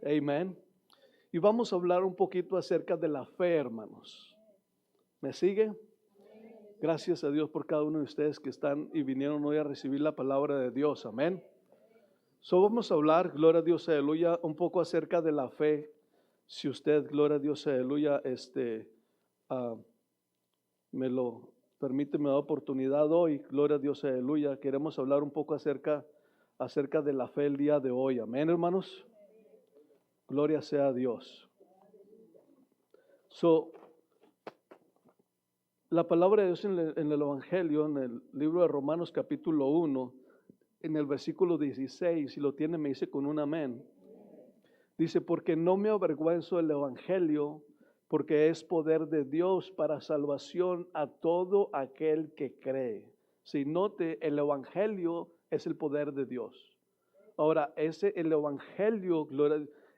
Amén. Y vamos a hablar un poquito acerca de la fe, hermanos. ¿Me sigue? Gracias a Dios por cada uno de ustedes que están y vinieron hoy a recibir la palabra de Dios. Amén. Vamos a hablar, gloria a Dios, aleluya, un poco acerca de la fe. Si usted, gloria a Dios, aleluya, ah, me lo permite, me da oportunidad hoy, gloria a Dios, aleluya. Queremos hablar un poco acerca de la fe el día de hoy. Amén, hermanos. Gloria sea a Dios. La palabra de Dios en el Evangelio, en el libro de Romanos capítulo 1, en el versículo 16, si lo tiene me dice con un amén. Dice, porque no me avergüenzo del Evangelio, porque es poder de Dios para salvación a todo aquel que cree. Si note, el Evangelio es el poder de Dios. Ahora, el Evangelio,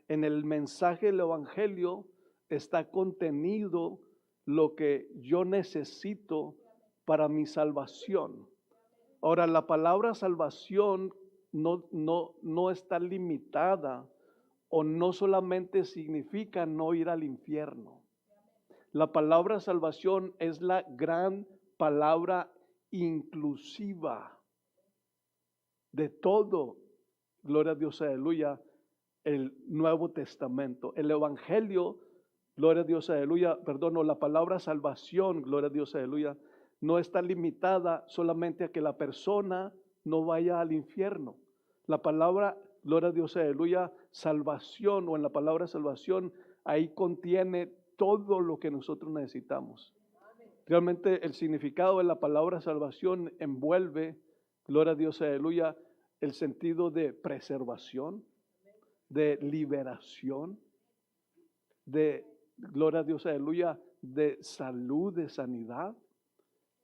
en el mensaje del Evangelio está contenido lo que yo necesito para mi salvación. Ahora, la palabra salvación no está limitada o no solamente significa no ir al infierno. La palabra salvación es la gran palabra inclusiva de todo, gloria a Dios, aleluya, el Nuevo Testamento. El Evangelio, gloria a Dios, aleluya, la palabra salvación, gloria a Dios, aleluya, no está limitada solamente a que la persona no vaya al infierno. La palabra, gloria a Dios, aleluya, salvación, o en la palabra salvación, ahí contiene todo lo que nosotros necesitamos. Realmente el significado de la palabra salvación envuelve, gloria a Dios, aleluya, el sentido de preservación, de liberación, de, gloria a Dios, aleluya, de salud, de sanidad.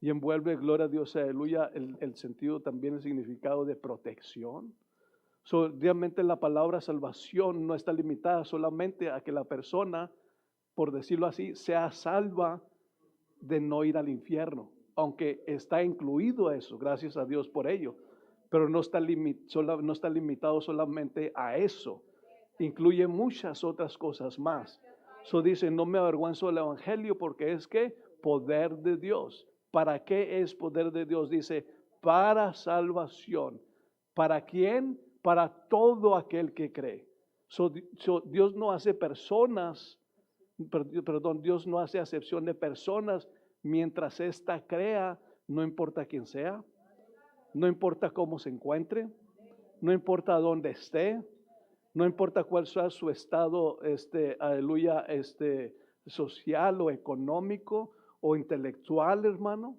Y envuelve, gloria a Dios, aleluya, el sentido también, el significado de protección. Realmente la palabra salvación no está limitada solamente a que la persona, por decirlo así, sea salva de no ir al infierno, aunque está incluido eso, gracias a Dios por ello, pero no está limitado solamente a eso, incluye muchas otras cosas más. Dice, no me avergüenzo del Evangelio porque es que poder de Dios. ¿Para qué es poder de Dios? Dice, para salvación. ¿Para quién? Para todo aquel que cree. Dios no hace personas, Dios no hace acepción de personas mientras ésta crea, no importa quién sea, no importa cómo se encuentre, no importa dónde esté, no importa cuál sea su estado, aleluya, social o económico o intelectual, hermano.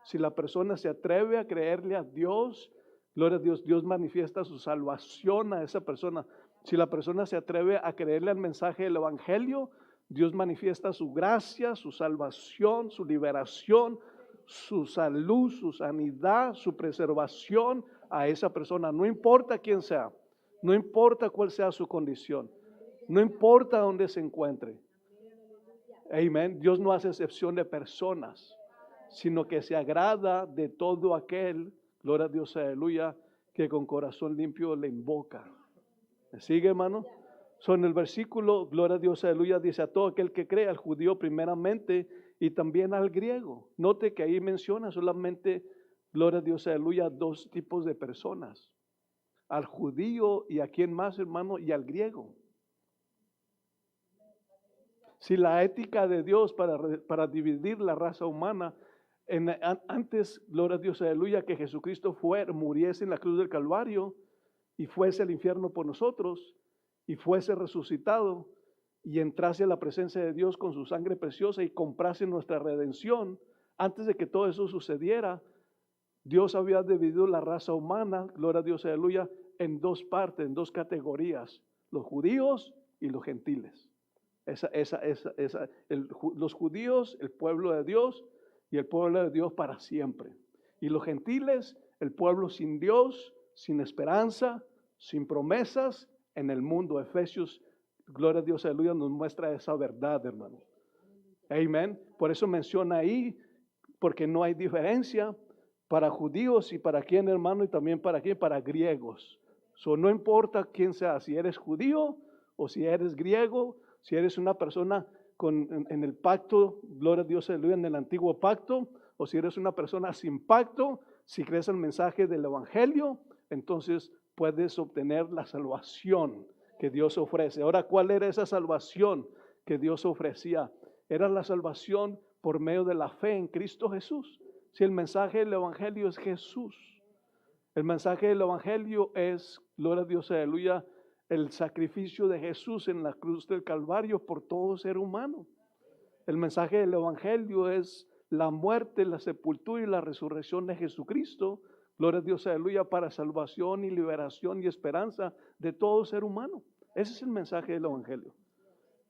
Si la persona se atreve a creerle a Dios, gloria a Dios, Dios manifiesta su salvación a esa persona. Si la persona se atreve a creerle al mensaje del Evangelio, Dios manifiesta su gracia, su salvación, su liberación, su salud, su sanidad, su preservación a esa persona. No importa quién sea, no importa cuál sea su condición, no importa dónde se encuentre. Amén. Dios no hace excepción de personas, sino que se agrada de todo aquel, gloria a Dios, aleluya, que con corazón limpio le invoca. ¿Me sigue, hermano? En el versículo, gloria a Dios, aleluya, dice a todo aquel que cree, al judío primeramente y también al griego. Note que ahí menciona solamente, gloria a Dios, aleluya, dos tipos de personas. Al judío y a quién más, hermano, y al griego. Si la ética de Dios para dividir la raza humana, antes, gloria a Dios, aleluya, que Jesucristo muriese en la cruz del Calvario y fuese al infierno por nosotros y fuese resucitado y entrase a la presencia de Dios con su sangre preciosa y comprase nuestra redención, antes de que todo eso sucediera, Dios había dividido la raza humana, gloria a Dios, aleluya, en dos partes, en dos categorías, los judíos y los gentiles. Los judíos, el pueblo de Dios, y el pueblo de Dios para siempre. Y los gentiles, el pueblo sin Dios, sin esperanza, sin promesas en el mundo. Efesios, gloria a Dios, aleluya, nos muestra esa verdad, hermano. Amén. Por eso menciona ahí, porque no hay diferencia para judíos y para quién, hermano, y también para quién, para griegos. No importa quién sea, si eres judío o si eres griego, si eres una persona en el pacto, gloria a Dios, aleluya, en el antiguo pacto, o si eres una persona sin pacto, si crees el mensaje del evangelio, entonces puedes obtener la salvación que Dios ofrece. Ahora, ¿cuál era esa salvación que Dios ofrecía? Era la salvación por medio de la fe en Cristo Jesús. Si el mensaje del evangelio es Jesús, el mensaje del evangelio es, gloria a Dios, aleluya, el sacrificio de Jesús en la cruz del Calvario por todo ser humano. El mensaje del evangelio es la muerte, la sepultura y la resurrección de Jesucristo. Gloria a Dios, aleluya, para salvación y liberación y esperanza de todo ser humano. Ese es el mensaje del evangelio.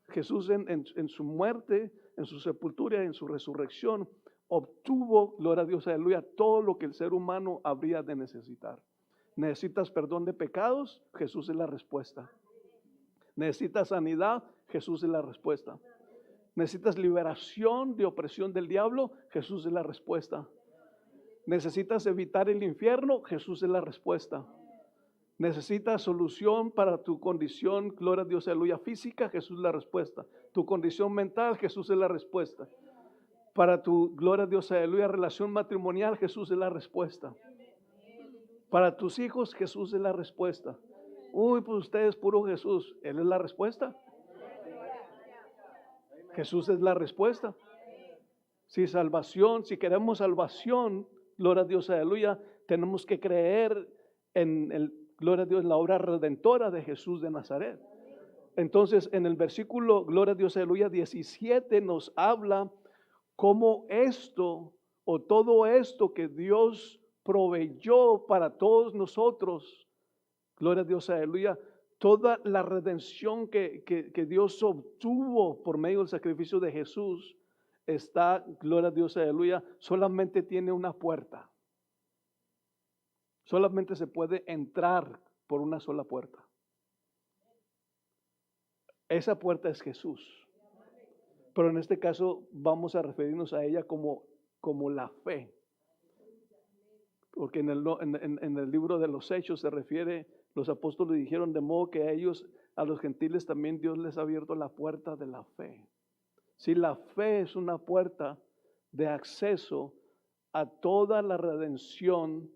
Jesús en su muerte, en su sepultura, en su resurrección, obtuvo, gloria a Dios, aleluya, todo lo que el ser humano habría de necesitar. ¿Necesitas perdón de pecados? Jesús es la respuesta. ¿Necesitas sanidad? Jesús es la respuesta. ¿Necesitas liberación de opresión del diablo? Jesús es la respuesta. ¿Necesitas evitar el infierno? Jesús es la respuesta. ¿Necesitas solución para tu condición, gloria a Dios, aleluya, física? Jesús es la respuesta. ¿Tu condición mental? Jesús es la respuesta. Para tu, gloria a Dios, aleluya, relación matrimonial, Jesús es la respuesta. Para tus hijos, Jesús es la respuesta. Uy, pues usted es puro Jesús. ¿Él es la respuesta? Jesús es la respuesta. Si salvación, si queremos salvación, gloria a Dios, aleluya, tenemos que creer en gloria a Dios, la obra redentora de Jesús de Nazaret. Entonces, en el versículo, gloria a Dios, aleluya, 17 nos habla cómo esto o todo esto que Dios proveyó para todos nosotros, gloria a Dios, aleluya, toda la redención que Dios obtuvo por medio del sacrificio de Jesús está, gloria a Dios, aleluya, solamente tiene una puerta. Solamente se puede entrar por una sola puerta. Esa puerta es Jesús. Pero en este caso vamos a referirnos a ella como la fe. Porque en el libro de los Hechos se refiere, los apóstoles dijeron de modo que a ellos, a los gentiles también Dios les ha abierto la puerta de la fe. Si la fe es una puerta de acceso a toda la redención,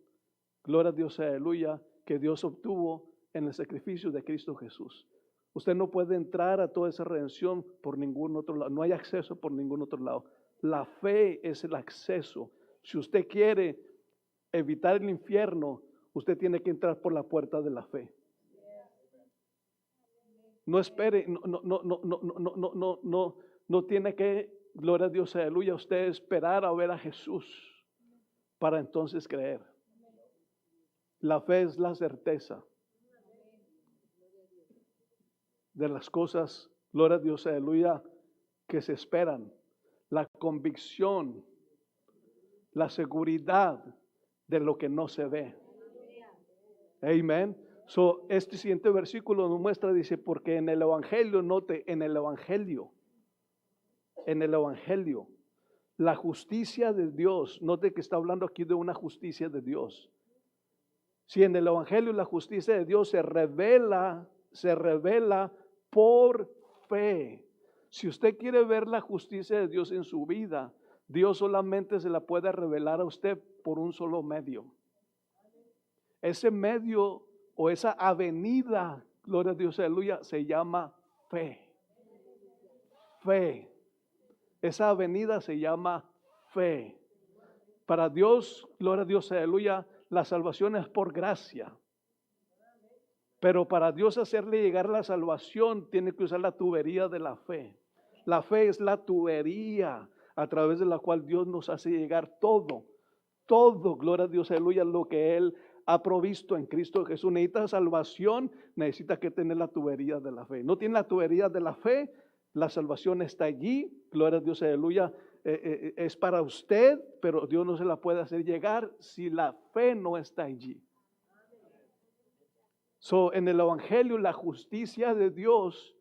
gloria a Dios, aleluya, que Dios obtuvo en el sacrificio de Cristo Jesús. Usted no puede entrar a toda esa redención por ningún otro lado. No hay acceso por ningún otro lado. La fe es el acceso. Si usted quiere evitar el infierno, usted tiene que entrar por la puerta de la fe. No espere, no tiene que, gloria a Dios, aleluya, usted esperar a ver a Jesús para entonces creer. La fe es la certeza de las cosas, gloria a Dios, aleluya, que se esperan. La convicción, la seguridad de lo que no se ve. Amén. So, este siguiente versículo nos muestra, dice, porque en el evangelio, note, en el evangelio, la justicia de Dios, note que está hablando aquí de una justicia de Dios. Si en el evangelio la justicia de Dios se revela por fe. Si usted quiere ver la justicia de Dios en su vida, Dios solamente se la puede revelar a usted por un solo medio. Ese medio o esa avenida, gloria a Dios, aleluya, se llama fe. Fe. Esa avenida se llama fe. Para Dios, gloria a Dios, aleluya, la salvación es por gracia. Pero para Dios hacerle llegar la salvación, tiene que usar la tubería de la fe. La fe es la tubería a través de la cual Dios nos hace llegar todo, gloria a Dios, aleluya, lo que Él ha provisto en Cristo Jesús. Necesita salvación, necesita que tener la tubería de la fe. No tiene la tubería de la fe, la salvación está allí, gloria a Dios, aleluya, es para usted, pero Dios no se la puede hacer llegar si la fe no está allí. So, en el evangelio la justicia de Dios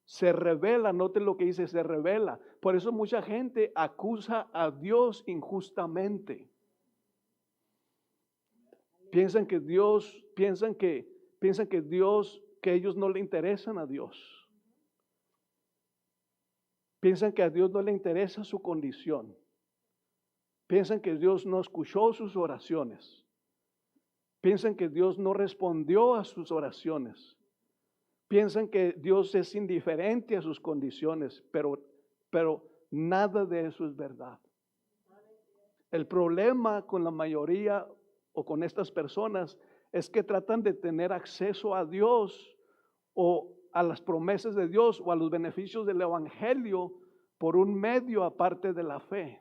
se revela, noten lo que dice, se revela. Por eso mucha gente acusa a Dios injustamente. Piensan que Dios que ellos no le interesan a Dios. Piensan que a Dios no le interesa su condición. Piensan que Dios no escuchó sus oraciones. Piensan que Dios no respondió a sus oraciones. Piensan que Dios es indiferente a sus condiciones, pero nada de eso es verdad. El problema con la mayoría o con estas personas es que tratan de tener acceso a Dios o a las promesas de Dios o a los beneficios del evangelio por un medio aparte de la fe.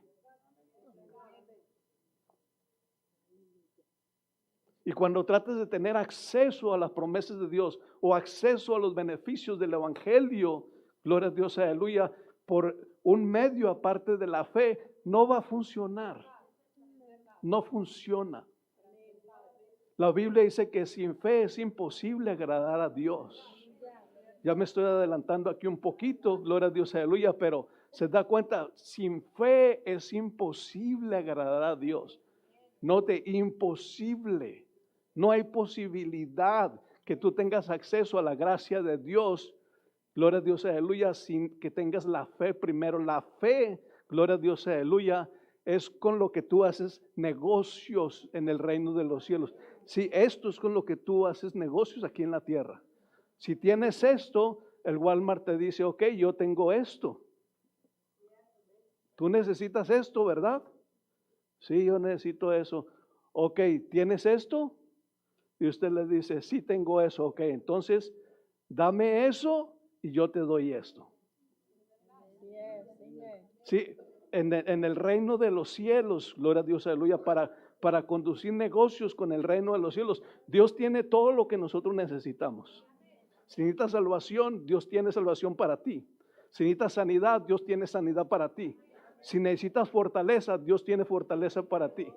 Y cuando tratas de tener acceso a las promesas de Dios o acceso a los beneficios del evangelio, gloria a Dios, aleluya, por un medio aparte de la fe, no va a funcionar. No funciona. La Biblia dice que sin fe es imposible agradar a Dios. Ya me estoy adelantando aquí un poquito, gloria a Dios, aleluya, pero se da cuenta, sin fe es imposible agradar a Dios. Note, imposible. No hay posibilidad que tú tengas acceso a la gracia de Dios, gloria a Dios, aleluya, sin que tengas la fe primero. La fe, gloria a Dios, aleluya, es con lo que tú haces negocios en el reino de los cielos. Sí, esto es con lo que tú haces negocios aquí en la tierra. Si tienes esto, el Walmart te dice, ok, yo tengo esto. Tú necesitas esto, ¿verdad? Sí, yo necesito eso. Ok, ¿tienes esto? Y usted le dice, sí tengo eso. Ok, entonces dame eso y yo te doy esto. Sí, en el reino de los cielos, gloria a Dios, aleluya, para conducir negocios con el reino de los cielos, Dios tiene todo lo que nosotros necesitamos. Si necesitas salvación, Dios tiene salvación para ti. Si necesitas sanidad, Dios tiene sanidad para ti. Si necesitas fortaleza, Dios tiene fortaleza para ti.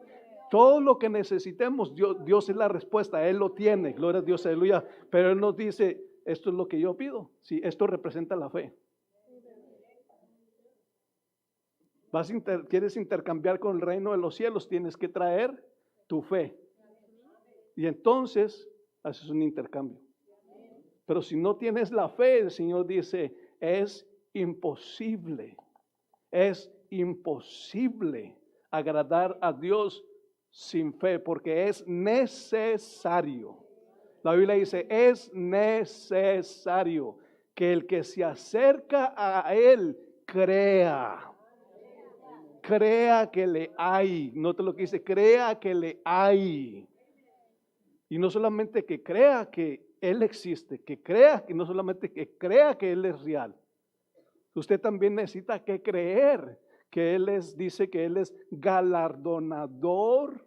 Todo lo que necesitemos, Dios es la respuesta, Él lo tiene, gloria a Dios, aleluya. Pero Él nos dice, esto es lo que yo pido. Sí, esto representa la fe. ¿Quieres intercambiar con el reino de los cielos? Tienes que traer tu fe. Y entonces haces un intercambio. Pero si no tienes la fe, el Señor dice, es imposible agradar a Dios sin fe, porque es necesario. La Biblia dice, es necesario que el que se acerca a Él crea que le hay. Note lo que dice, crea que le hay. Y no solamente que crea que Él existe, que crea que no solamente que crea que Él es real. Usted también necesita que creer que dice que Él es galardonador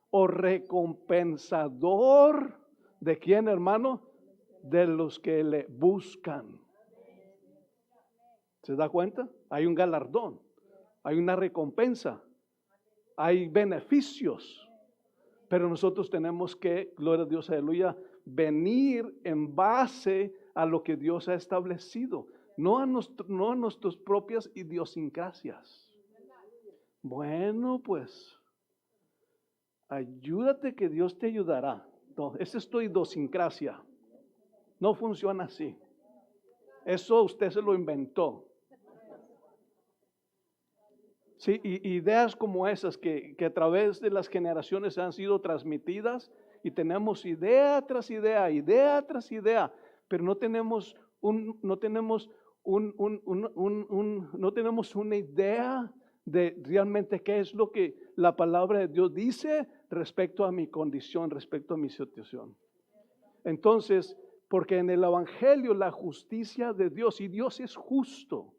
o recompensador. ¿De quién, hermano? De los que le buscan. ¿Se da cuenta? Hay un galardón, hay una recompensa, hay beneficios. Pero nosotros tenemos que, gloria a Dios, aleluya, venir en base a lo que Dios ha establecido, no a nuestras propias idiosincrasias. Bueno, pues, ayúdate que Dios te ayudará. No, esa es tu idiosincrasia. No funciona así. Eso usted se lo inventó. Sí, ideas como esas que a través de las generaciones han sido transmitidas y tenemos idea tras idea, pero no tenemos una idea de realmente qué es lo que la palabra de Dios dice respecto a mi condición, respecto a mi situación. Entonces, porque en el evangelio la justicia de Dios, y Dios es justo,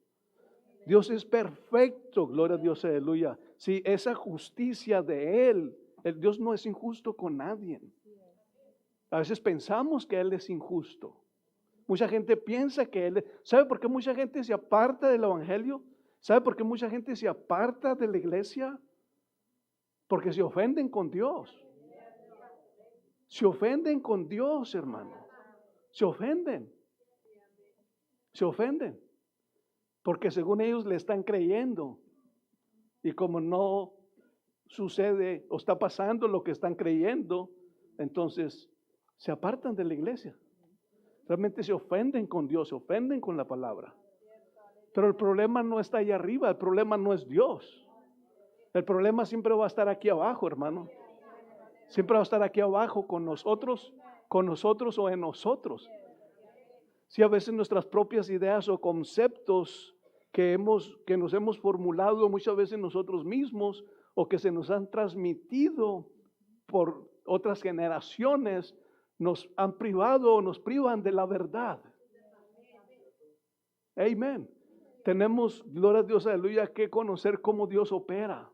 Dios es perfecto, gloria a Dios, aleluya. Sí, esa justicia de Él, el Dios no es injusto con nadie. A veces pensamos que Él es injusto. Mucha gente piensa que Él, ¿sabe por qué mucha gente se aparta del evangelio? ¿Sabe por qué mucha gente se aparta de la iglesia? Porque se ofenden con Dios. Se ofenden con Dios, hermano. Se ofenden. Porque según ellos le están creyendo. Y como no sucede o está pasando lo que están creyendo, entonces se apartan de la iglesia. Realmente se ofenden con Dios, se ofenden con la palabra. Pero el problema no está ahí arriba, el problema no es Dios. El problema siempre va a estar aquí abajo, hermano. Siempre va a estar aquí abajo con nosotros o en nosotros. Si a veces nuestras propias ideas o conceptos que nos hemos formulado muchas veces nosotros mismos o que se nos han transmitido por otras generaciones, nos han privado o nos privan de la verdad. Amén. Tenemos, gloria a Dios, aleluya, que conocer cómo Dios opera.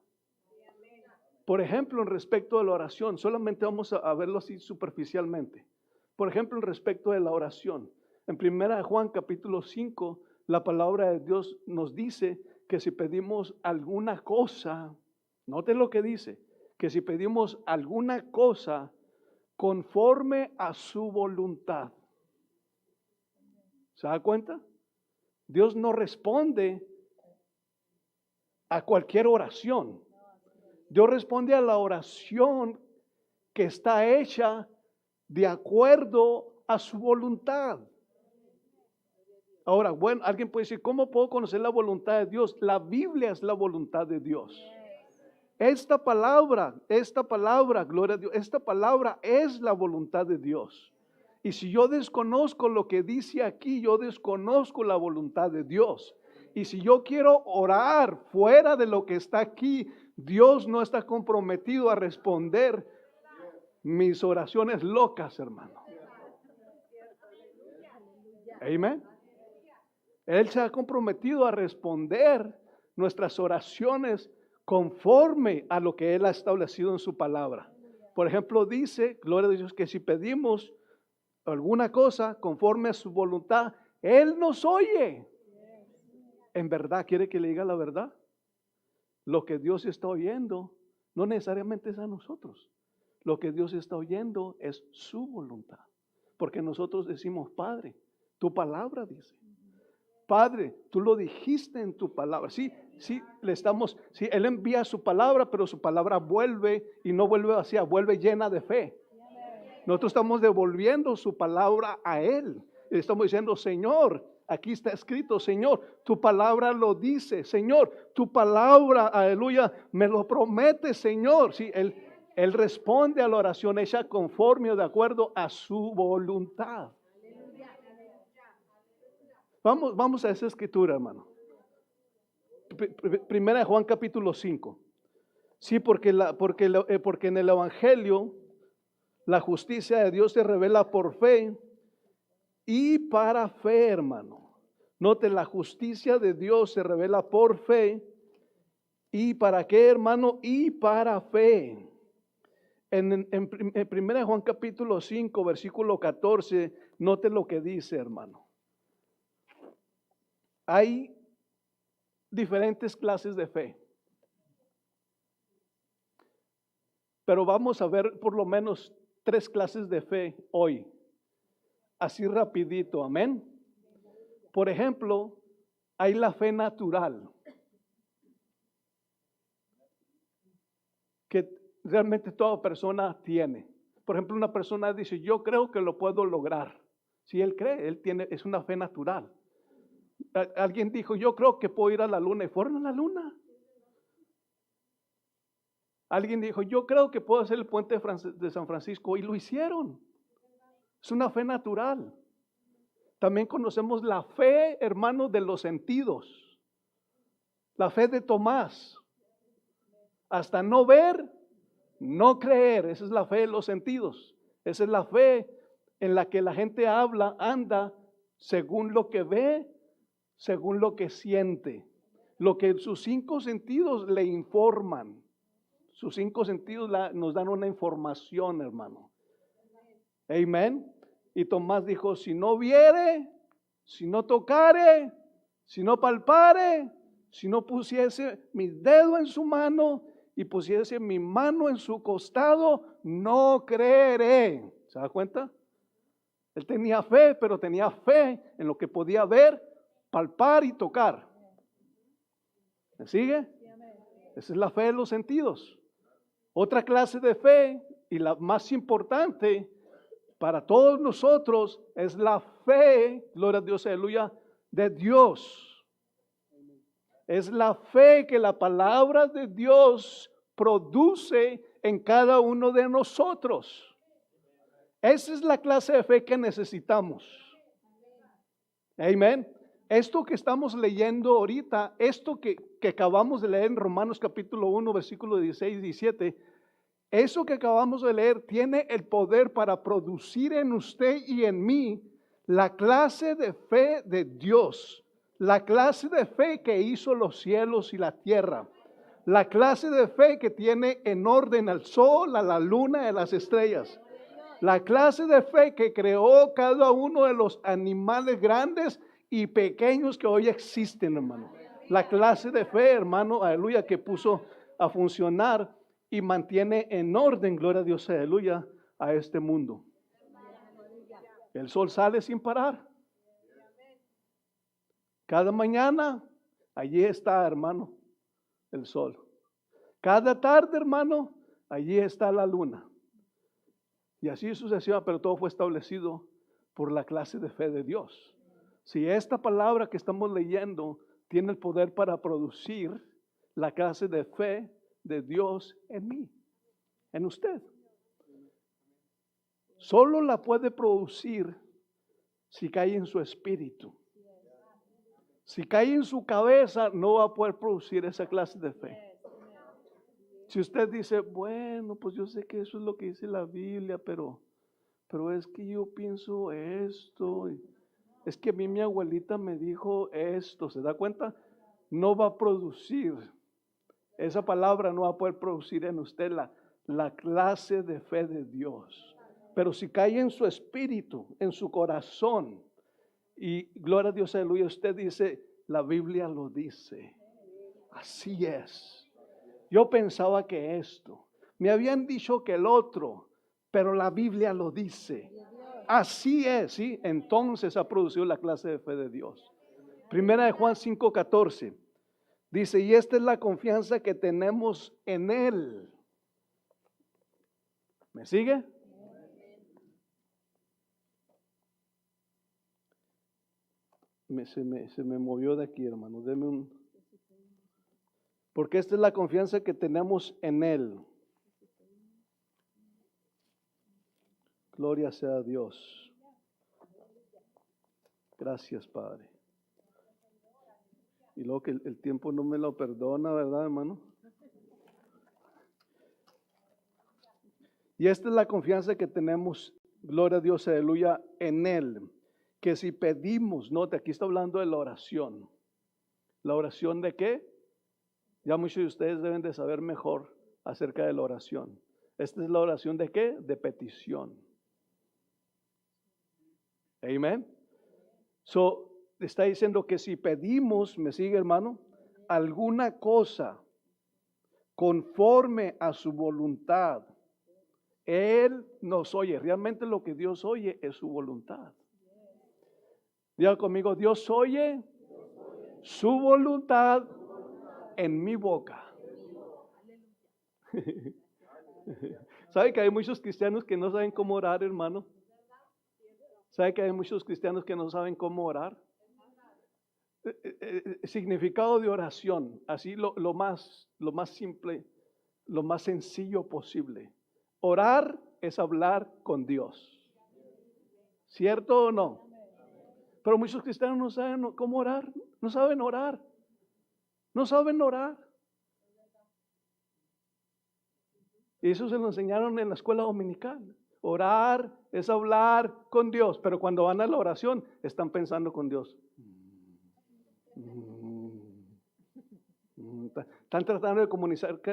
Por ejemplo, en respecto de la oración, solamente vamos a verlo así superficialmente. Por ejemplo, en respecto de la oración. En 1 Juan capítulo 5, la palabra de Dios nos dice que si pedimos alguna cosa, noten lo que dice, que si pedimos alguna cosa conforme a su voluntad. ¿Se da cuenta? Dios no responde a cualquier oración. Dios responde a la oración que está hecha de acuerdo a su voluntad. Ahora, bueno, alguien puede decir, ¿cómo puedo conocer la voluntad de Dios? La Biblia es la voluntad de Dios. Esta palabra, gloria a Dios, esta palabra es la voluntad de Dios. Y si yo desconozco lo que dice aquí, yo desconozco la voluntad de Dios. Y si yo quiero orar fuera de lo que está aquí, Dios no está comprometido a responder mis oraciones locas, hermano. Amén. Él se ha comprometido a responder nuestras oraciones conforme a lo que Él ha establecido en su palabra. Por ejemplo, dice, gloria a Dios, que si pedimos alguna cosa conforme a su voluntad, Él nos oye. ¿En verdad quiere que le diga la verdad? Lo que Dios está oyendo no necesariamente es a nosotros. Lo que Dios está oyendo es su voluntad. Porque nosotros decimos, Padre, tu palabra dice. Padre, tú lo dijiste en tu palabra. Sí, Él envía su palabra, pero su palabra vuelve y no vuelve vacía, vuelve llena de fe. Nosotros estamos devolviendo su palabra a Él. Y le estamos diciendo, Señor, aquí está escrito, Señor, tu palabra lo dice, Señor, tu palabra, aleluya, me lo promete, Señor. Sí, Él responde a la oración hecha conforme o de acuerdo a su voluntad. Vamos a esa escritura, hermano. Primera de Juan capítulo 5. Sí, porque en el Evangelio la justicia de Dios se revela por fe y para fe, hermano. Note, la justicia de Dios se revela por fe. ¿Y para qué, hermano? Y para fe. En 1 Juan capítulo 5, versículo 14, note lo que dice, hermano. Hay diferentes clases de fe. Pero vamos a ver por lo menos 3 clases de fe hoy. Así rapidito, amén. Por ejemplo, hay la fe natural, que realmente toda persona tiene. Por ejemplo, una persona dice, yo creo que lo puedo lograr. Si él cree, es una fe natural. Alguien dijo, yo creo que puedo ir a la luna, y fueron a la luna. Alguien dijo, yo creo que puedo hacer el puente de San Francisco, y lo hicieron. Es una fe natural. También conocemos la fe, hermanos, de los sentidos. La fe de Tomás. Hasta no ver, no creer. Esa es la fe de los sentidos. Esa es la fe en la que la gente anda según lo que ve, según lo que siente. Lo que sus 5 sentidos le informan. Sus 5 sentidos nos dan una información, hermano. Amén. Y Tomás dijo, si no viere, si no tocare, si no palpare, si no pusiese mi dedo en su mano y pusiese mi mano en su costado, no creeré. ¿Se da cuenta? Él tenía fe, pero tenía fe en lo que podía ver, palpar y tocar. ¿Me sigue? Esa es la fe de los sentidos. Otra clase de fe, y la más importante, para todos nosotros es la fe, gloria a Dios, aleluya, de Dios. Es la fe que la palabra de Dios produce en cada uno de nosotros. Esa es la clase de fe que necesitamos. Amén. Esto que estamos leyendo ahorita, esto que acabamos de leer en Romanos capítulo 1, versículos 16 y 17, eso que acabamos de leer tiene el poder para producir en usted y en mí la clase de fe de Dios, la clase de fe que hizo los cielos y la tierra, la clase de fe que tiene en orden al sol, a la luna y a las estrellas, la clase de fe que creó cada uno de los animales grandes y pequeños que hoy existen, hermano. La clase de fe, hermano, aleluya, que puso a funcionar y mantiene en orden, gloria a Dios, aleluya, a este mundo. El sol sale sin parar. Cada mañana, allí está, hermano, el sol. Cada tarde, hermano, allí está la luna. Y así sucesivamente, pero todo fue establecido por la clase de fe de Dios. Si esta palabra que estamos leyendo tiene el poder para producir la clase de fe de Dios en mí, en usted. Solo la puede producir si cae en su espíritu. Si cae en su cabeza, no va a poder producir esa clase de fe. Si usted dice, bueno, pues yo sé que eso es lo que dice la Biblia, pero es que yo pienso esto. Es que a mí mi abuelita me dijo esto, ¿se da cuenta? No va a producir, esa palabra no va a poder producir en usted la clase de fe de Dios. Pero si cae en su espíritu, en su corazón, y gloria a Dios, aleluya, usted dice, la Biblia lo dice, así es. Yo pensaba que esto, me habían dicho que el otro, pero la Biblia lo dice. Así es, ¿sí? Entonces ha producido la clase de fe de Dios. Primera de Juan 5:14 dice, y esta es la confianza que tenemos en Él. ¿Me sigue? Se me movió de aquí, hermano. Deme un... Porque esta es la confianza que tenemos en Él. Gloria sea a Dios. Gracias, Padre. Y luego que el tiempo no me lo perdona, ¿verdad, hermano? Y esta es la confianza que tenemos, gloria a Dios, aleluya, en Él. Que si pedimos, note, aquí está hablando de la oración. ¿La oración de qué? Ya muchos de ustedes deben de saber mejor acerca de la oración. Esta es la oración de qué? De petición. Amén. So, está diciendo que si pedimos, ¿me sigue, hermano? Alguna cosa conforme a su voluntad, Él nos oye. Realmente lo que Dios oye es su voluntad. Diga conmigo, Dios oye su voluntad en mi boca. ¿Sabe que hay muchos cristianos que no saben cómo orar, hermano? ¿Sabe que hay muchos cristianos que no saben cómo orar? Significado de oración, así lo más simple, lo más sencillo posible. Orar es hablar con Dios. ¿Cierto o no? Pero muchos cristianos no saben cómo orar, no saben orar. No saben orar. Y eso se lo enseñaron en la escuela dominical. Orar es hablar con Dios, pero cuando van a la oración están pensando con Dios. Están tratando de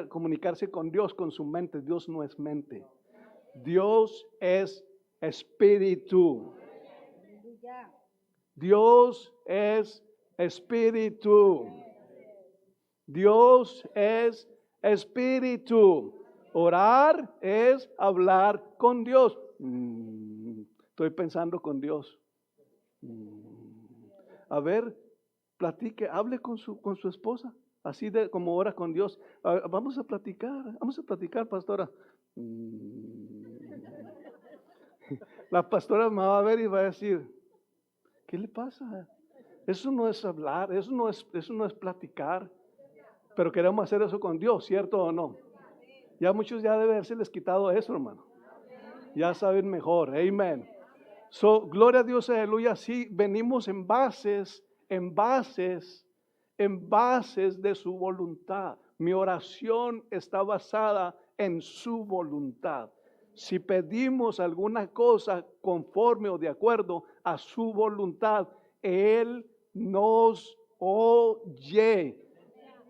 comunicarse con Dios con su mente. Dios no es mente. Dios es espíritu. Dios es espíritu. Dios es espíritu. Orar es hablar con Dios. Estoy pensando con Dios. A ver, platique, hable con su esposa, así de como ora con Dios. Vamos a platicar, pastora. La pastora me va a ver y va a decir, ¿qué le pasa? Eso no es hablar, eso no es platicar. Pero queremos hacer eso con Dios, ¿cierto o no? Ya muchos ya debe haberse les quitado eso, hermano. Ya saben mejor, amén. So, gloria a Dios, aleluya. Sí, venimos en bases de su voluntad. Mi oración está basada en su voluntad. Si pedimos alguna cosa conforme o de acuerdo a su voluntad, Él nos oye.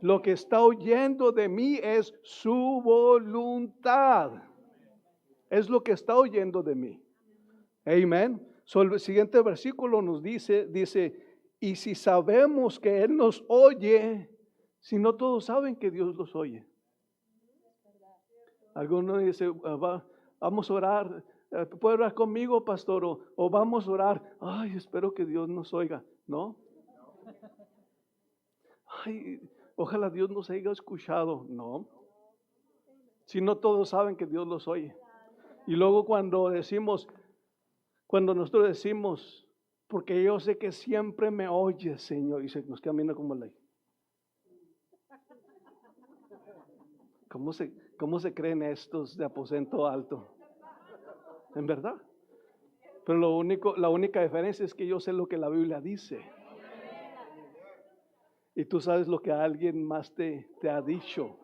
Lo que está oyendo de mí es su voluntad. Es lo que está oyendo de mí. Amén. So, el siguiente versículo nos dice, y si sabemos que Él nos oye, si no todos saben que Dios los oye. Algunos dicen, vamos a orar, ¿puede orar conmigo, pastor? O vamos a orar, ay, espero que Dios nos oiga. ¿No? Ay, ojalá Dios nos haya escuchado. No. Si no todos saben que Dios los oye. Y luego cuando nosotros decimos, porque yo sé que siempre me oye, Señor, y nos camina como ley. ¿Cómo se creen estos de aposento alto? En verdad. Pero la única diferencia es que yo sé lo que la Biblia dice. Y tú sabes lo que alguien más te ha dicho.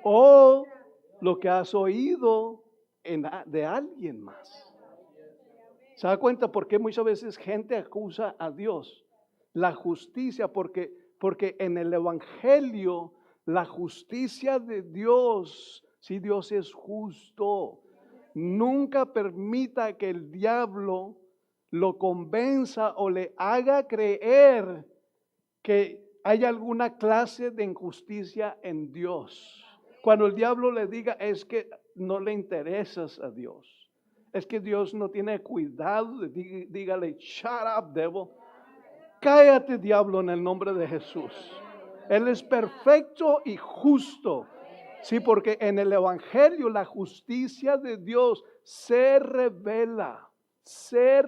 O lo que has oído de alguien más. ¿Se da cuenta por qué muchas veces gente acusa a Dios? La justicia, porque en el Evangelio, la justicia de Dios, si Dios es justo, nunca permita que el diablo lo convenza o le haga creer que hay alguna clase de injusticia en Dios. Cuando el diablo le diga, es que no le interesas a Dios. Es que Dios no tiene cuidado. Dígale, shut up, devil. Cállate, diablo, en el nombre de Jesús. Él es perfecto y justo. Sí, porque en el Evangelio la justicia de Dios se revela, se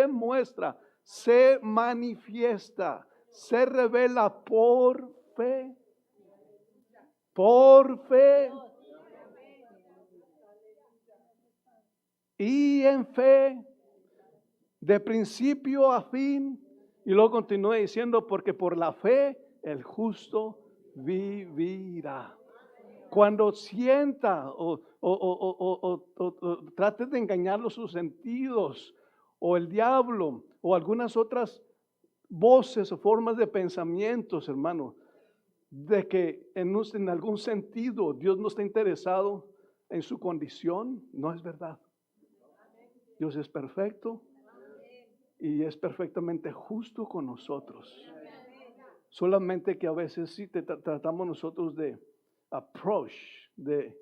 muestra, se manifiesta, se revela por fe. Por fe. Y en fe, de principio a fin. Y luego continúa diciendo, porque por la fe el justo vivirá. Cuando sienta o trate de engañarlo sus sentidos, o el diablo, o algunas otras voces o formas de pensamientos, hermano, de que en algún sentido Dios no está interesado en su condición, no es verdad. Dios es perfecto y es perfectamente justo con nosotros. Solamente que a veces sí tratamos nosotros de approach, de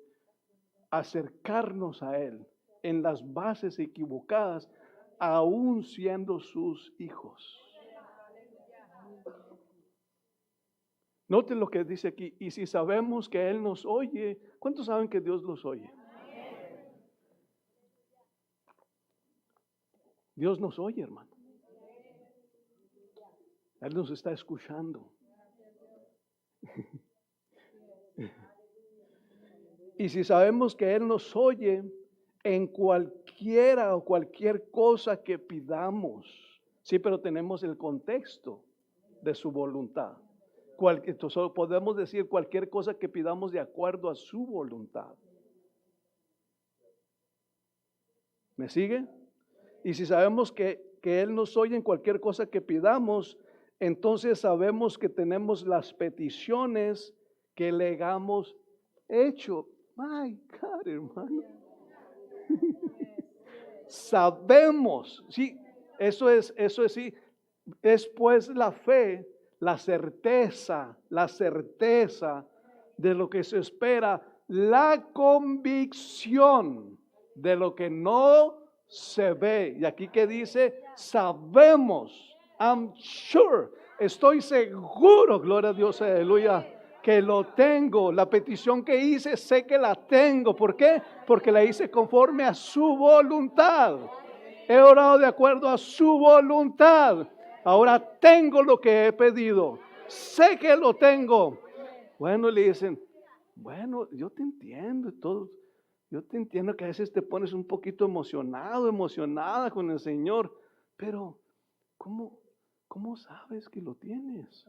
acercarnos a Él en las bases equivocadas, aún siendo sus hijos. Noten lo que dice aquí, y si sabemos que Él nos oye, ¿cuántos saben que Dios los oye? Dios nos oye, hermano. Él nos está escuchando. Y si sabemos que Él nos oye en cualquiera o cualquier cosa que pidamos, sí, pero tenemos el contexto de su voluntad. Solo podemos decir cualquier cosa que pidamos de acuerdo a su voluntad. ¿Me sigue? Y si sabemos que Él nos oye en cualquier cosa que pidamos, entonces sabemos que tenemos las peticiones que le hemos hecho. My God, hermano. Sabemos, sí, eso es, sí, es pues la fe, la certeza de lo que se espera, la convicción de lo que no se ve. Y aquí que dice, sabemos, I'm sure, estoy seguro, gloria a Dios, aleluya, que lo tengo. La petición que hice, sé que la tengo. ¿Por qué? Porque la hice conforme a su voluntad. He orado de acuerdo a su voluntad. Ahora tengo lo que he pedido. Sé que lo tengo. Bueno, le dicen, bueno, yo te entiendo y todo. Yo te entiendo que a veces te pones un poquito emocionado, emocionada con el Señor. Pero, ¿cómo sabes que lo tienes?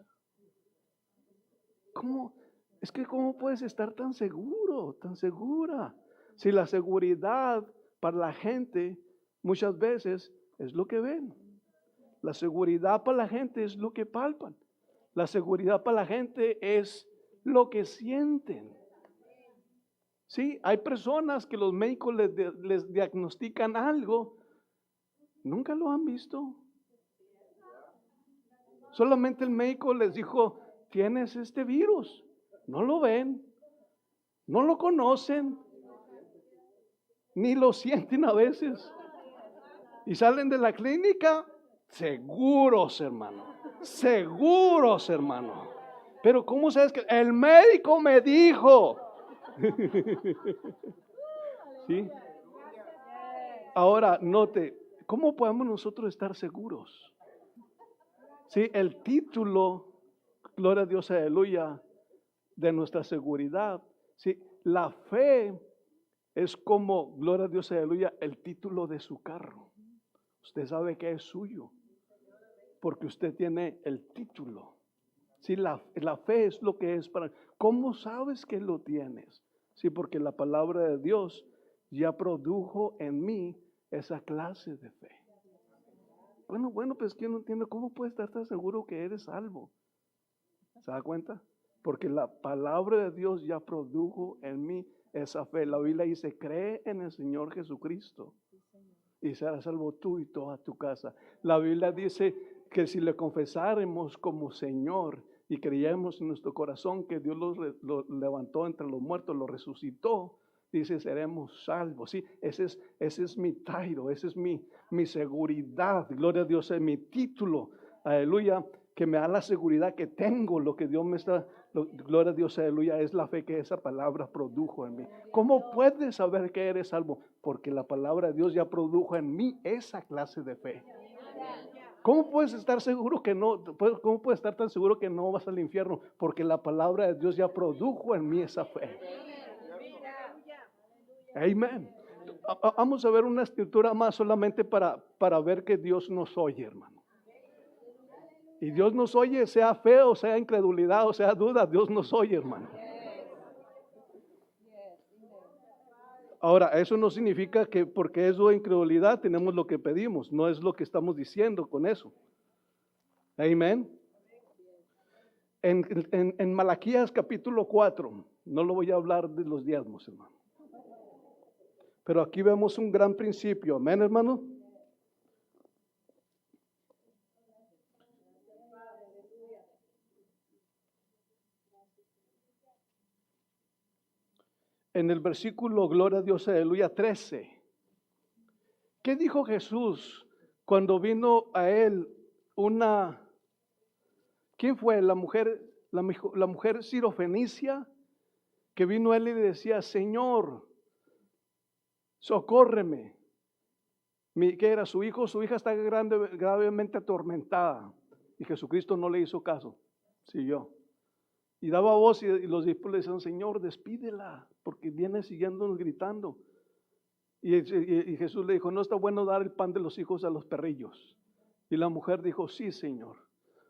¿Cómo? Es que ¿cómo puedes estar tan seguro, tan segura? Si la seguridad para la gente muchas veces es lo que ven. La seguridad para la gente es lo que palpan. La seguridad para la gente es lo que sienten. Sí, hay personas que los médicos les diagnostican algo, nunca lo han visto. Solamente el médico les dijo, tienes este virus. No lo ven, no lo conocen, ni lo sienten a veces. Y salen de la clínica seguros, hermano. Seguros, hermano. Pero ¿cómo sabes que el médico me dijo? ¿Sí? Ahora, note, ¿cómo podemos nosotros estar seguros? Sí, el título, gloria a Dios, aleluya, de nuestra seguridad. Sí, la fe es como, gloria a Dios, aleluya, el título de su carro. Usted sabe que es suyo, porque usted tiene el título. Sí, la fe es lo que es para. ¿Cómo sabes que lo tienes? Sí, porque la palabra de Dios ya produjo en mí esa clase de fe. Bueno, pues que no entiendo cómo puedes estar tan seguro que eres salvo. ¿Se da cuenta? Porque la palabra de Dios ya produjo en mí esa fe. La Biblia dice, cree en el Señor Jesucristo y serás salvo tú y toda tu casa. La Biblia dice que si le confesáramos como Señor y creyéramos en nuestro corazón que Dios lo levantó entre los muertos, lo resucitó, dice, seremos salvos. Sí, ese es mi tairo, esa es mi seguridad. Gloria a Dios, es mi título. Aleluya, que me da la seguridad que tengo lo que Dios me está. Gloria a Dios, aleluya, es la fe que esa palabra produjo en mí. ¿Cómo puedes saber que eres salvo? Porque la palabra de Dios ya produjo en mí esa clase de fe. ¿Cómo puedes estar seguro que no? ¿Cómo puedes estar tan seguro que no vas al infierno? Porque la palabra de Dios ya produjo en mí esa fe. Amén. Vamos a ver una escritura más solamente para ver que Dios nos oye, hermano. Y Dios nos oye, sea fe o sea incredulidad o sea duda, Dios nos oye, hermano. Ahora, eso no significa que porque es de incredulidad tenemos lo que pedimos. No es lo que estamos diciendo con eso. Amén. En Malaquías capítulo 4, no lo voy a hablar de los diezmos, hermano. Pero aquí vemos un gran principio. Amén, hermano. En el versículo, gloria a Dios, aleluya, 13. ¿Qué dijo Jesús cuando vino a él ¿quién fue? La mujer sirofenicia que vino a él y le decía, Señor, socórreme. ¿Qué era? Su hija está gravemente atormentada. Y Jesucristo no le hizo caso, siguió. Y daba voz y los discípulos le decían, Señor, despídela, porque viene siguiéndonos gritando. Y Jesús le dijo, no está bueno dar el pan de los hijos a los perrillos. Y la mujer dijo, sí, Señor,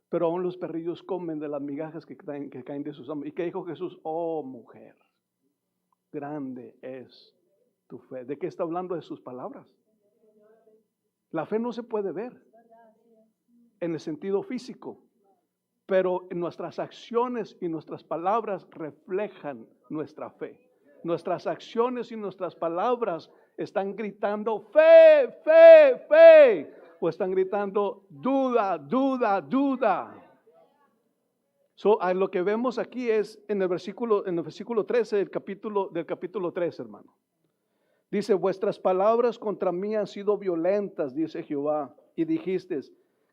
pero aún los perrillos comen de las migajas que caen de sus amos. ¿Y qué dijo Jesús? Oh, mujer, grande es tu fe. ¿De qué está hablando? De sus palabras. La fe no se puede ver en el sentido físico, pero nuestras acciones y nuestras palabras reflejan nuestra fe. Nuestras acciones y nuestras palabras están gritando fe, fe, fe, o están gritando duda, duda, duda. Lo que vemos aquí es en el versículo 13 del capítulo 3, hermano. Dice, vuestras palabras contra mí han sido violentas, dice Jehová, y dijiste,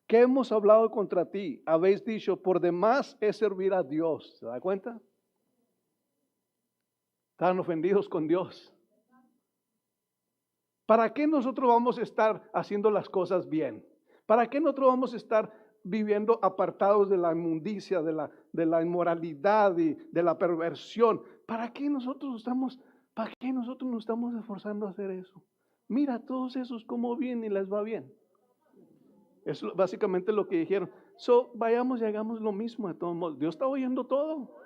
¿qué hemos hablado contra ti? Habéis dicho, por demás es servir a Dios. ¿Se da cuenta? Estaban ofendidos con Dios. ¿Para qué nosotros vamos a estar haciendo las cosas bien? ¿Para qué nosotros vamos a estar viviendo apartados de la inmundicia, de la inmoralidad y de la perversión? ¿Para qué nosotros nos estamos esforzando a hacer eso? Mira, todos esos cómo vienen y les va bien. Es básicamente lo que dijeron. Vayamos y hagamos lo mismo de todos modos. Dios está oyendo todo.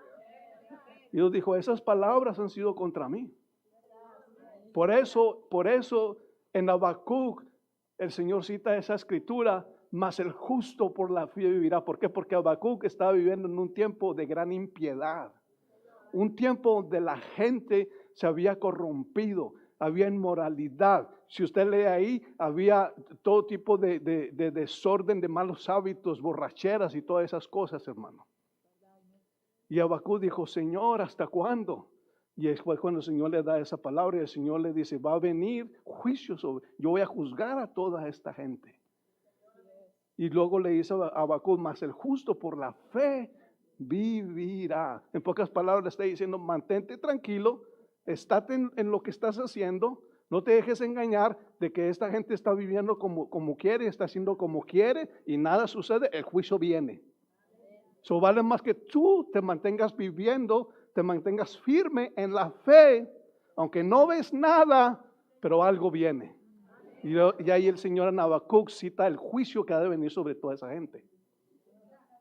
Dios dijo, esas palabras han sido contra mí. Por eso en Habacuc el Señor cita esa escritura, mas el justo por la fe vivirá. ¿Por qué? Porque Habacuc estaba viviendo en un tiempo de gran impiedad. Un tiempo donde la gente se había corrompido, había inmoralidad. Si usted lee ahí, había todo tipo de desorden, de malos hábitos, borracheras y todas esas cosas, hermano. Y Habacuc dijo, Señor, ¿hasta cuándo? Y después cuando el Señor le da esa palabra, el Señor le dice, va a venir juicio yo voy a juzgar a toda esta gente. Y luego le dice a Habacuc, mas el justo por la fe vivirá. En pocas palabras le está diciendo, mantente tranquilo, estate en lo que estás haciendo, no te dejes engañar de que esta gente está viviendo como quiere, está haciendo como quiere y nada sucede, el juicio viene. So vale más que tú te mantengas viviendo, te mantengas firme en la fe, aunque no ves nada, pero algo viene. Y ahí el Señor en Habacuc cita el juicio que ha de venir sobre toda esa gente.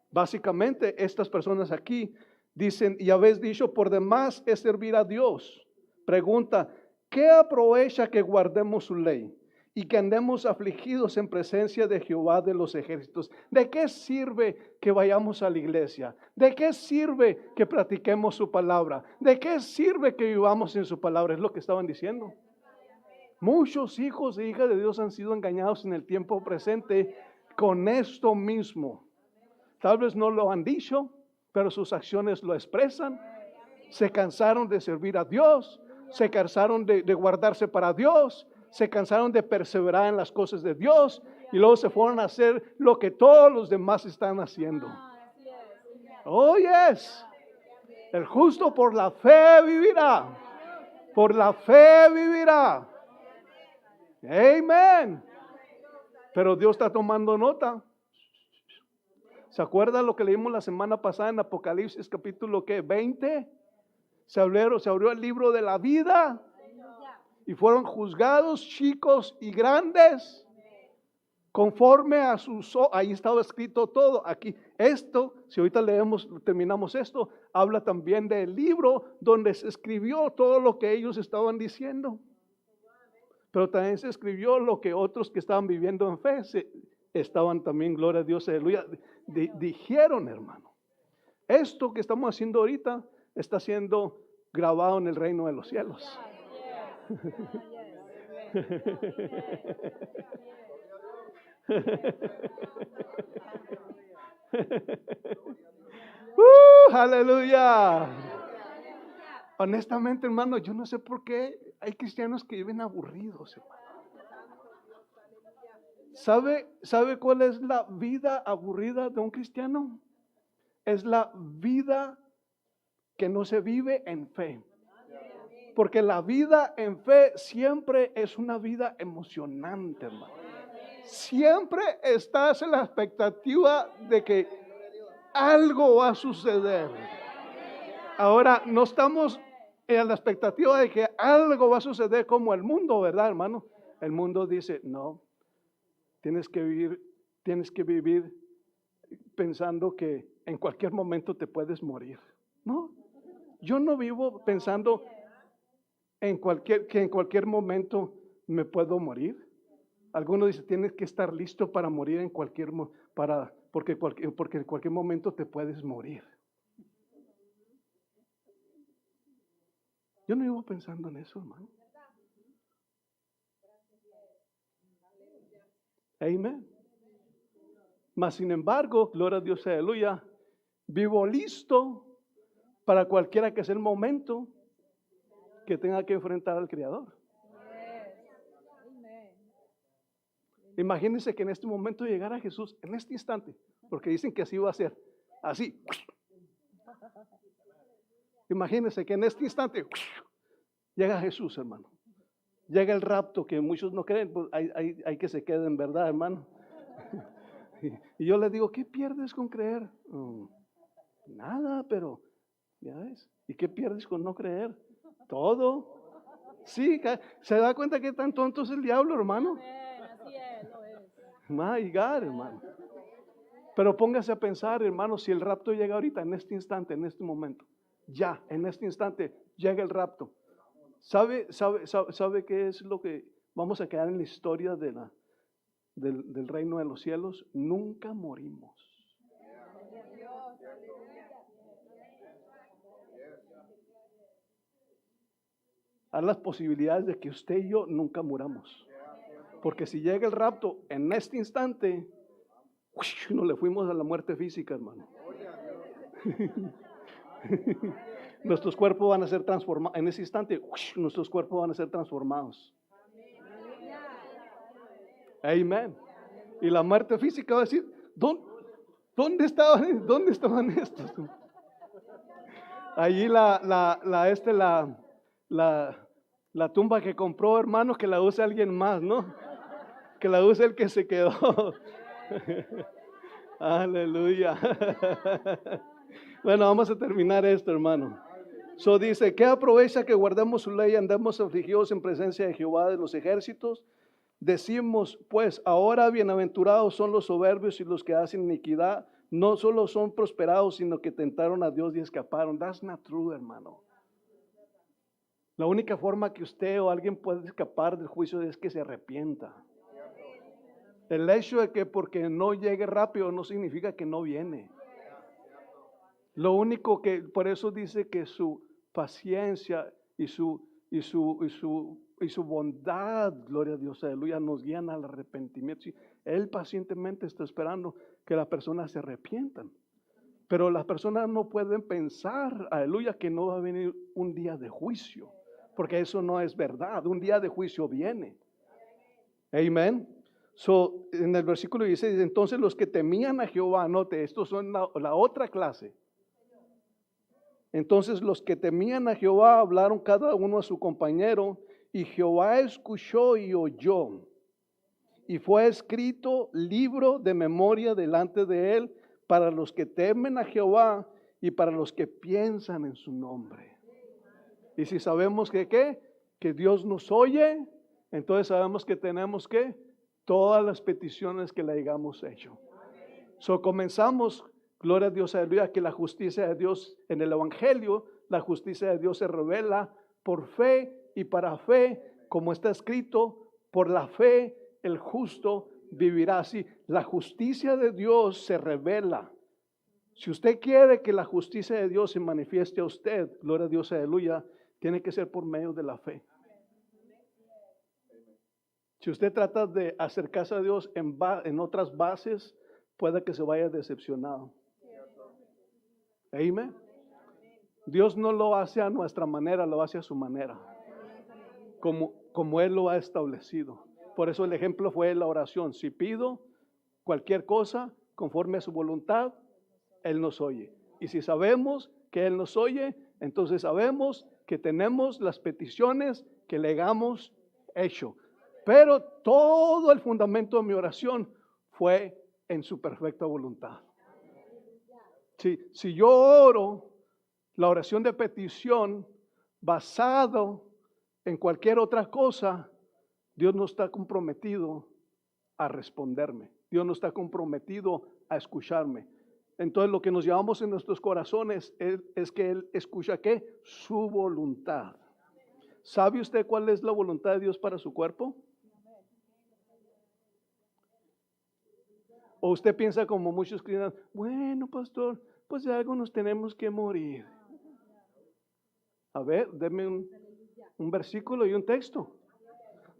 Básicamente estas personas aquí dicen, y habéis dicho, por demás es servir a Dios. Pregunta, ¿qué aprovecha que guardemos su ley y que andemos afligidos en presencia de Jehová de los ejércitos? ¿De qué sirve que vayamos a la iglesia? ¿De qué sirve que practiquemos su palabra? ¿De qué sirve que vivamos en su palabra? Es lo que estaban diciendo. Muchos hijos e hijas de Dios han sido engañados en el tiempo presente con esto mismo. Tal vez no lo han dicho, pero sus acciones lo expresan. Se cansaron de servir a Dios, se cansaron de guardarse para Dios, se cansaron de perseverar en las cosas de Dios y luego se fueron a hacer lo que todos los demás están haciendo. Oh, yes. El justo por la fe vivirá. Por la fe vivirá. Amén. Pero Dios está tomando nota. ¿Se acuerda lo que leímos la semana pasada en Apocalipsis capítulo 20? Se abrió el libro de la vida y fueron juzgados chicos y grandes conforme a sus, ahí estaba escrito todo. Aquí esto, si ahorita terminamos esto, habla también del libro donde se escribió todo lo que ellos estaban diciendo. Pero también se escribió lo que otros que estaban viviendo en fe estaban también, gloria a Dios, aleluya, dijeron, hermano. Esto que estamos haciendo ahorita está siendo grabado en el reino de los cielos. Aleluya. Honestamente, hermano, yo no sé por qué hay cristianos que viven aburridos, hermano. ¿Sabe cuál es la vida aburrida de un cristiano? Es la vida que no se vive en fe. Porque la vida en fe siempre es una vida emocionante, hermano. Siempre estás en la expectativa de que algo va a suceder. Ahora, no estamos en la expectativa de que algo va a suceder como el mundo, ¿verdad, hermano? El mundo dice, no, tienes que vivir pensando que en cualquier momento te puedes morir. No, yo no vivo pensando que en cualquier momento me puedo morir. Algunos dicen, tienes que estar listo para morir porque en cualquier momento te puedes morir. Yo no vivo pensando en eso, hermano. Amén. Mas sin embargo, gloria a Dios, aleluya, vivo listo para cualquiera que sea el momento que tenga que enfrentar al Creador. Imagínense que en este momento llegara Jesús, en este instante, porque dicen que así va a ser, así. Imagínense que en este instante Llega Jesús, hermano. Llega el rapto, que muchos no creen, pues hay que se queden, ¿verdad, hermano? Y yo le digo, ¿qué pierdes con creer? Nada, pero, ya ves. ¿Y qué pierdes con no creer? Todo. Sí, ¿se da cuenta que tan tonto es el diablo, hermano? Así es, lo es. My God, hermano. Pero póngase a pensar, hermano, si el rapto llega ahorita, en este instante, en este momento, ya, en este instante, llega el rapto. ¿Sabe qué es lo que vamos a quedar en la historia del reino de los cielos? Nunca morimos. Hay las posibilidades de que usted y yo nunca muramos. Porque si llega el rapto en este instante, nos le fuimos a la muerte física, hermano. Nuestros cuerpos van a ser transformados. En ese instante, nuestros cuerpos van a ser transformados. Amén. Y la muerte física va a decir, ¿dónde estaban estos? Allí la tumba que compró, hermano, que la use alguien más, ¿no? Que la use el que se quedó. Aleluya. Bueno, vamos a terminar esto, hermano. Dice, ¿qué aprovecha que guardemos su ley y andemos afligidos en presencia de Jehová de los ejércitos? Decimos, pues, ahora bienaventurados son los soberbios y los que hacen iniquidad. No solo son prosperados, sino que tentaron a Dios y escaparon. That's not true, hermano. La única forma que usted o alguien puede escapar del juicio es que se arrepienta. El hecho de que porque no llegue rápido no significa que no viene. Lo único que, por eso dice que su paciencia y su bondad, gloria a Dios, aleluya, nos guían al arrepentimiento. Él pacientemente está esperando que las personas se arrepientan. Pero las personas no pueden pensar, aleluya, que no va a venir un día de juicio. Porque eso no es verdad. Un día de juicio viene. Amén. En el versículo 16, entonces los que temían a Jehová, note, estos son la otra clase. Entonces los que temían a Jehová hablaron cada uno a su compañero, y Jehová escuchó y oyó. Y fue escrito libro de memoria delante de él para los que temen a Jehová y para los que piensan en su nombre. Y si sabemos que Dios nos oye, entonces sabemos que tenemos todas las peticiones que le hayamos hecho. Comenzamos, gloria a Dios, aleluya, que la justicia de Dios en el Evangelio, la justicia de Dios se revela por fe y para fe, como está escrito, por la fe el justo vivirá. Así, la justicia de Dios se revela. Si usted quiere que la justicia de Dios se manifieste a usted, gloria a Dios, aleluya, tiene que ser por medio de la fe. Si usted trata de acercarse a Dios en otras bases, puede que se vaya decepcionado. Amén. Dios no lo hace a nuestra manera, lo hace a su manera. Como Él lo ha establecido. Por eso el ejemplo fue la oración. Si pido cualquier cosa conforme a su voluntad, Él nos oye. Y si sabemos que Él nos oye, entonces sabemos que tenemos las peticiones que le hagamos hecho. Pero todo el fundamento de mi oración fue en su perfecta voluntad. Si yo oro la oración de petición basado en cualquier otra cosa, Dios no está comprometido a responderme. Dios no está comprometido a escucharme. Entonces lo que nos llevamos en nuestros corazones es que Él escucha su voluntad. ¿Sabe usted cuál es la voluntad de Dios para su cuerpo? O usted piensa como muchos cristianos, bueno, pastor, pues de algo nos tenemos que morir. A ver, deme un versículo y un texto.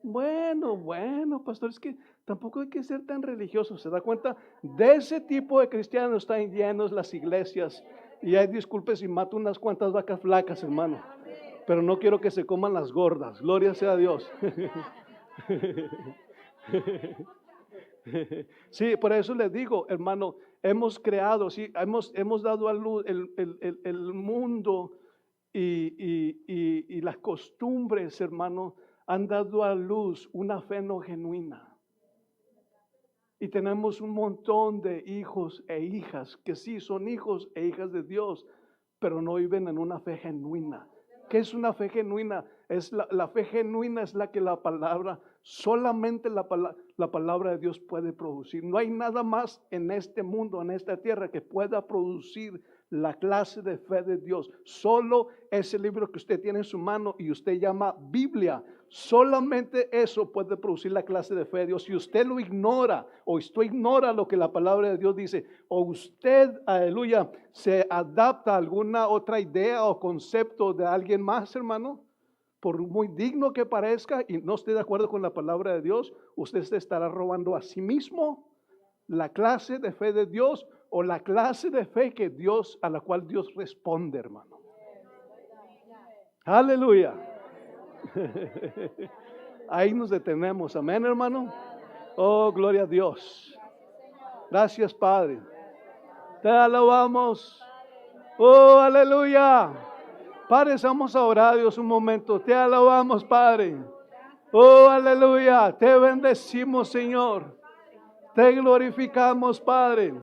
Bueno, pastor, es que tampoco hay que ser tan religioso. ¿Se da cuenta? De ese tipo de cristianos están llenos las iglesias. Y hay disculpe si mato unas cuantas vacas flacas, hermano. Pero no quiero que se coman las gordas. Gloria sea a Dios. Sí, por eso les digo, hermano, hemos creado, sí, hemos dado a luz el mundo y las costumbres, hermano, han dado a luz una fe no genuina. Y tenemos un montón de hijos e hijas que sí son hijos e hijas de Dios, pero no viven en una fe genuina. ¿Qué es una fe genuina? La fe genuina es la que la palabra, solamente la palabra de Dios puede producir. No hay nada más en este mundo, en esta tierra, que pueda producir la clase de fe de Dios. Solo ese libro que usted tiene en su mano y usted llama Biblia, solamente eso puede producir la clase de fe de Dios. Si usted lo ignora o usted ignora lo que la palabra de Dios dice, o usted, aleluya, se adapta a alguna otra idea o concepto de alguien más, hermano, por muy digno que parezca y no esté de acuerdo con la palabra de Dios, usted se estará robando a sí mismo la clase de fe de Dios o la clase de fe que Dios, a la cual Dios responde, hermano. Aleluya. Ahí nos detenemos, amén, hermano. Oh, gloria a Dios. Gracias, Padre. Te alabamos. Oh, aleluya. Padre, vamos a orar, Dios, un momento. Te alabamos, Padre. Oh, aleluya. Te bendecimos, Señor. Te glorificamos, Padre.